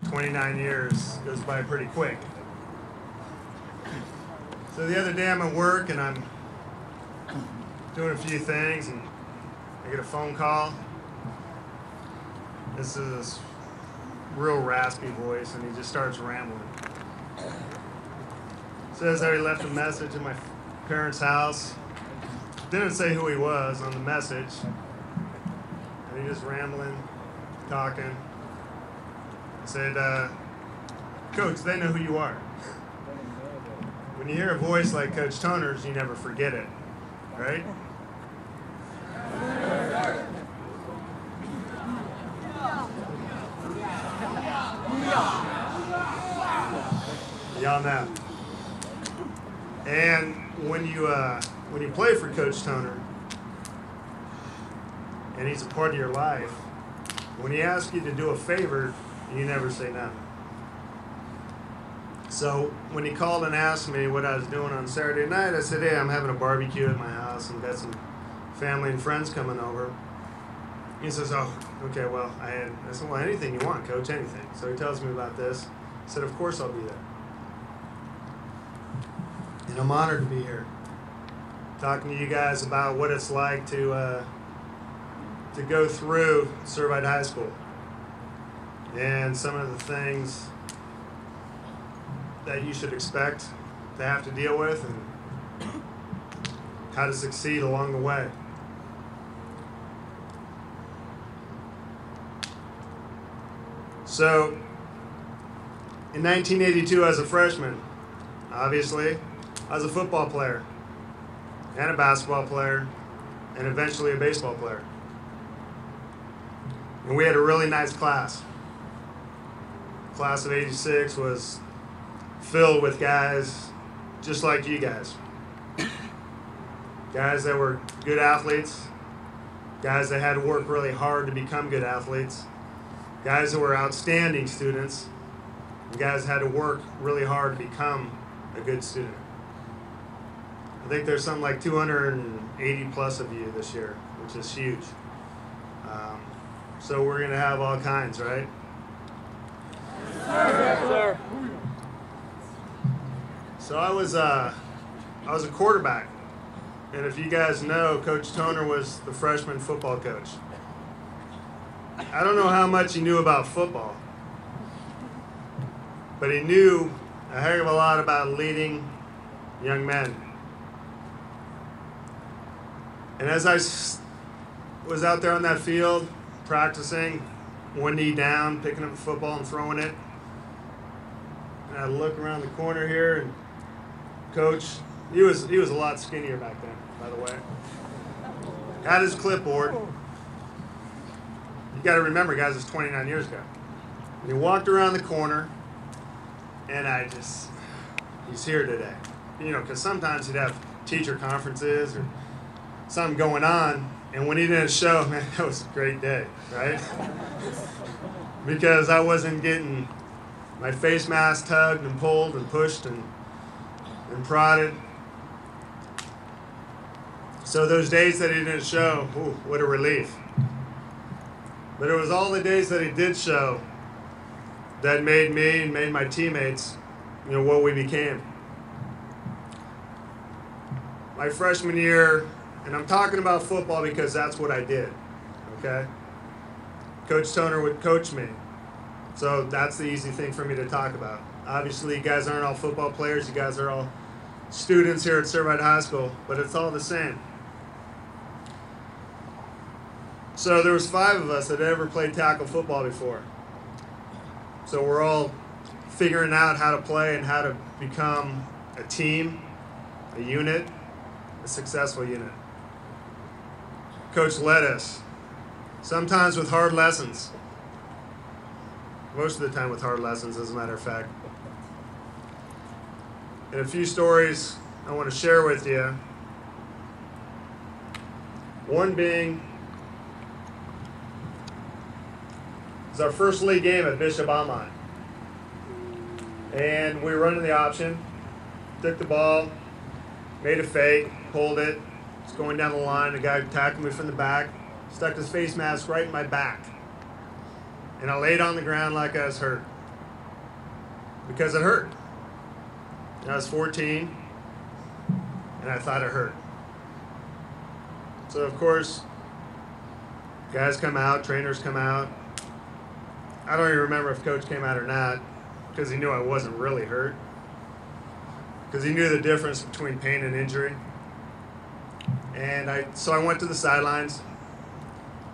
29 years goes by pretty quick. So the other day I'm at work and I'm doing a few things and I get a phone call. This is this real raspy voice and he just starts rambling. Says that he left a message at my parents' house. Didn't say who he was on the message. And he just rambling, talking. I said, Coach, they know who you are. When you hear a voice like Coach Toner's, you never forget it, right? Y'all know. And when you play for Coach Toner, and he's a part of your life, when he asks you to do a favor, you never say no. So when he called and asked me what I was doing on Saturday night, I said, hey, I'm having a barbecue at my house and got some family and friends coming over. He says, oh, okay, well, I said, well, anything you want, Coach, anything. So he tells me about this. I said, of course I'll be there. And I'm honored to be here, talking to you guys about what it's like to go through Servite High School and some of the things that you should expect to have to deal with and how to succeed along the way. So, in 1982 as a freshman, obviously, I was a football player and a basketball player and eventually a baseball player. And we had a really nice class. Class of 86 was filled with guys just like you guys. Guys that were good athletes, guys that had to work really hard to become good athletes, guys that were outstanding students, and guys that had to work really hard to become a good student. I think there's something like 280 plus of you this year, which is huge. So we're going to have all kinds, right? Yes, sir. So I was a quarterback, and if you guys know, Coach Toner was the freshman football coach. I don't know how much he knew about football, but he knew a heck of a lot about leading young men. And as I was out there on that field, practicing, one knee down, picking up the football and throwing it, and I look around the corner here, and Coach, he was a lot skinnier back then, by the way. Had his clipboard. You got to remember, guys, it's 29 years ago. And he walked around the corner, and he's here today. You know, because sometimes he'd have teacher conferences or something going on, and when he didn't show, man, that was a great day, right? Because I wasn't getting my face mask tugged and pulled and pushed and prodded. So those days that he didn't show, ooh, what a relief. But it was all the days that he did show that made me and made my teammates, you know, what we became. My freshman year, and I'm talking about football because that's what I did, okay? Coach Toner would coach me. So that's the easy thing for me to talk about. Obviously, you guys aren't all football players. You guys are all students here at Servite High School, but it's all the same. So there was 5 of us that had ever played tackle football before. So we're all figuring out how to play and how to become a team, a unit, a successful unit. Coach led us, sometimes with hard lessons. Most of the time with hard lessons, as a matter of fact. And a few stories I want to share with you. One being, it's our first league game at Bishop Ammon. And we were running the option, took the ball, made a fake, pulled it, was going down the line, the guy tackled me from the back, stuck his face mask right in my back. And I laid on the ground like I was hurt. because it hurt. I was 14, and I thought it hurt. So, of course, guys come out, trainers come out. I don't even remember if coach came out or not, because he knew I wasn't really hurt, because he knew the difference between pain and injury. And so I went to the sidelines,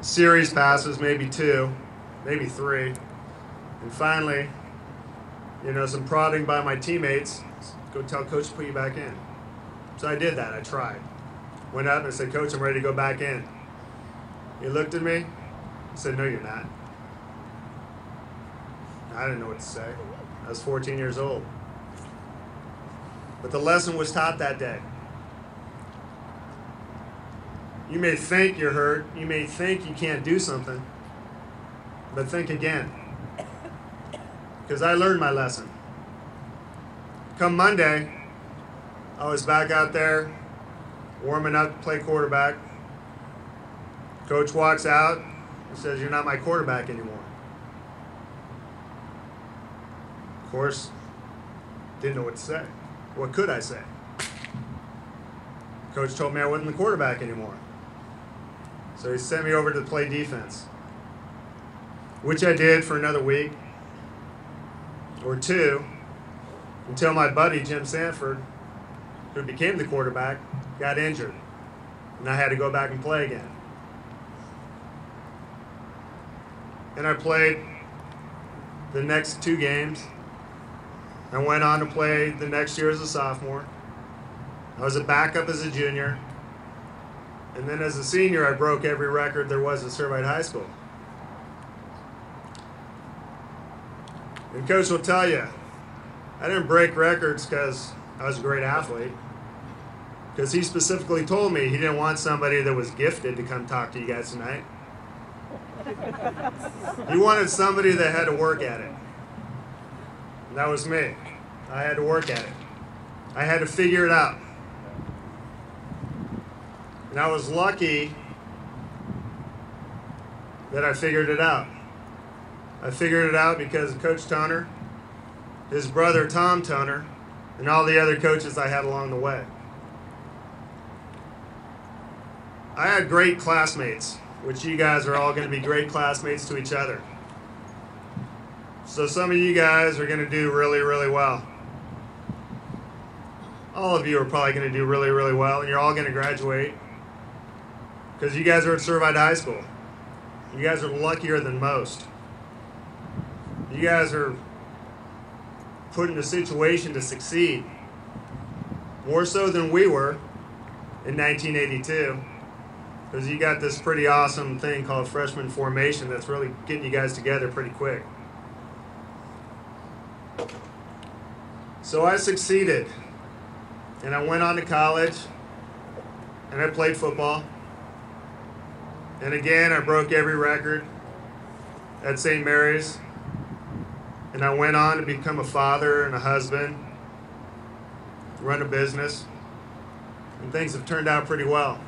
series passes, maybe 2, maybe 3, and finally, some prodding by my teammates, go tell coach to put you back in. So I did that. I tried. Went up and I said, Coach, I'm ready to go back in. He looked at me and said, no, you're not. I didn't know what to say. I was 14 years old. But the lesson was taught that day. You may think you're hurt. You may think you can't do something. But think again. Because I learned my lesson. Come Monday, I was back out there warming up to play quarterback. Coach walks out and says, you're not my quarterback anymore. Of course, didn't know what to say. What could I say? Coach told me I wasn't the quarterback anymore. So he sent me over to play defense, which I did for another week or 2 until my buddy Jim Sanford, who became the quarterback, got injured, and I had to go back and play again. And I played the next 2 games. I went on to play the next year as a sophomore. I was a backup as a junior. And then as a senior, I broke every record there was at Servite High School. And Coach will tell you, I didn't break records because I was a great athlete. Because he specifically told me he didn't want somebody that was gifted to come talk to you guys tonight. He wanted somebody that had to work at it. And that was me. I had to work at it. I had to figure it out. And I was lucky that I figured it out. I figured it out because of Coach Toner, his brother Tom Toner, and all the other coaches I had along the way. I had great classmates, which you guys are all going to be great classmates to each other. So some of you guys are going to do really, really well. All of you are probably going to do really, really well, and you're all going to graduate because you guys are at Servite High School. You guys are luckier than most. You guys are put in a situation to succeed, more so than we were in 1982, because you got this pretty awesome thing called freshman formation that's really getting you guys together pretty quick. So I succeeded, and I went on to college, and I played football. And again, I broke every record at St. Mary's. And I went on to become a father and a husband, run a business, and things have turned out pretty well.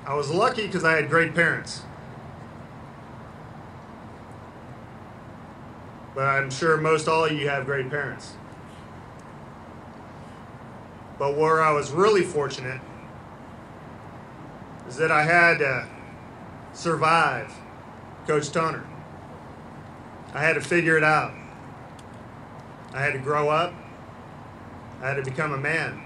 I was lucky because I had great parents. But I'm sure most all of you have great parents. But where I was really fortunate is that I had to survive Coach Toner. I had to figure it out. I had to grow up. I had to become a man.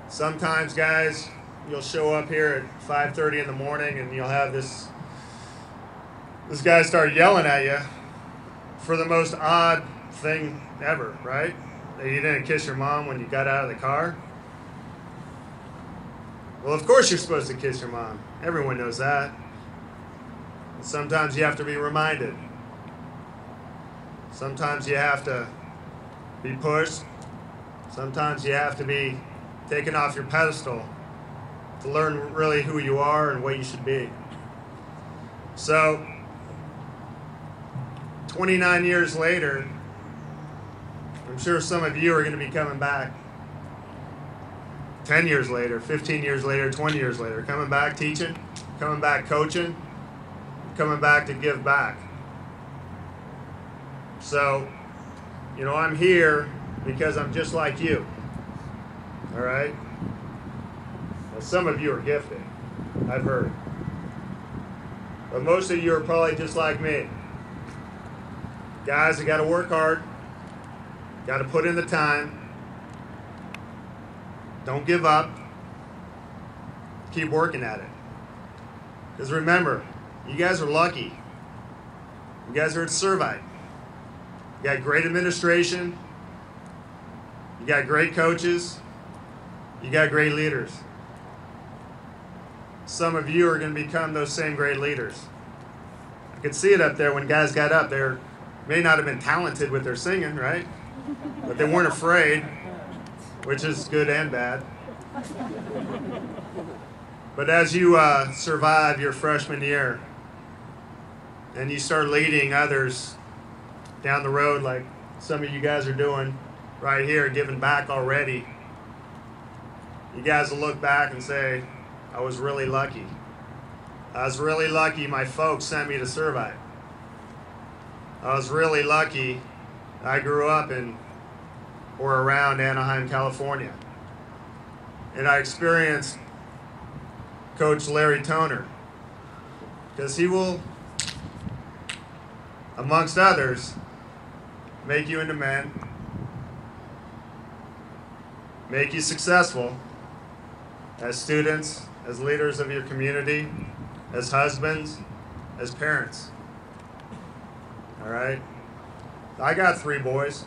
Sometimes, guys, you'll show up here at 5:30 in the morning and you'll have this guy start yelling at you for the most odd thing ever, right? That you didn't kiss your mom when you got out of the car. Well, of course you're supposed to kiss your mom. Everyone knows that. And sometimes you have to be reminded. Sometimes you have to be pushed. Sometimes you have to be taken off your pedestal to learn really who you are and what you should be. So, 29 years later, I'm sure some of you are going to be coming back 10 years later, 15 years later, 20 years later, coming back teaching, coming back coaching, coming back to give back. So, I'm here because I'm just like you. All right? Well, some of you are gifted, I've heard. But most of you are probably just like me. Guys, you got to work hard. Got to put in the time. Don't give up. Keep working at it. Because remember, you guys are lucky. You guys are at Servite. You got great administration. You got great coaches. You got great leaders. Some of you are going to become those same great leaders. I could see it up there when guys got up. They may not have been talented with their singing, right? But they weren't afraid, which is good and bad. But as you survive your freshman year and you start leading others down the road like some of you guys are doing right here, giving back already, you guys will look back and say, I was really lucky. I was really lucky my folks sent me to Servite. I was really lucky I grew up in or around Anaheim, California. And I experienced Coach Larry Toner, because he will, amongst others, make you into men, make you successful as students, as leaders of your community, as husbands, as parents. All right? I got 3 boys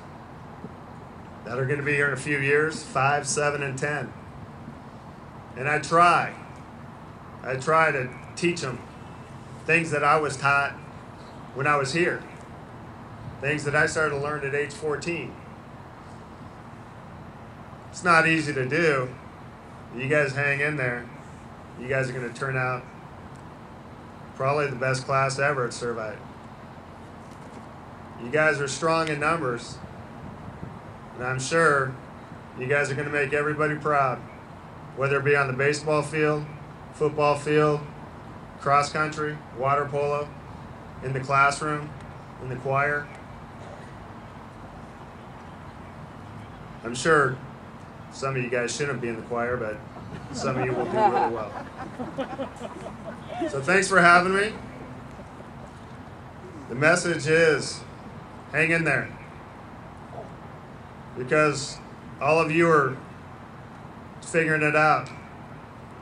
that are going to be here in a few years, 5, 7, and 10. And I try to teach them things that I was taught when I was here, things that I started to learn at age 14. It's not easy to do. You guys hang in there. You guys are going to turn out probably the best class ever at Servite. You guys are strong in numbers, and I'm sure you guys are going to make everybody proud, whether it be on the baseball field, football field, cross country, water polo, in the classroom, in the choir. I'm sure some of you guys shouldn't be in the choir, but some of you will do really well. So thanks for having me. The message is, hang in there. Because all of you are figuring it out.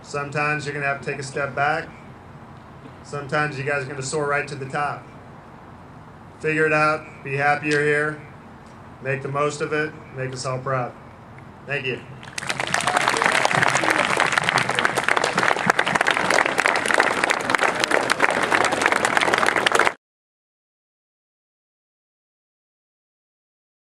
Sometimes you're going to have to take a step back. Sometimes you guys are going to soar right to the top. Figure it out. Be happy you're here. Make the most of it. Make us all proud. Thank you.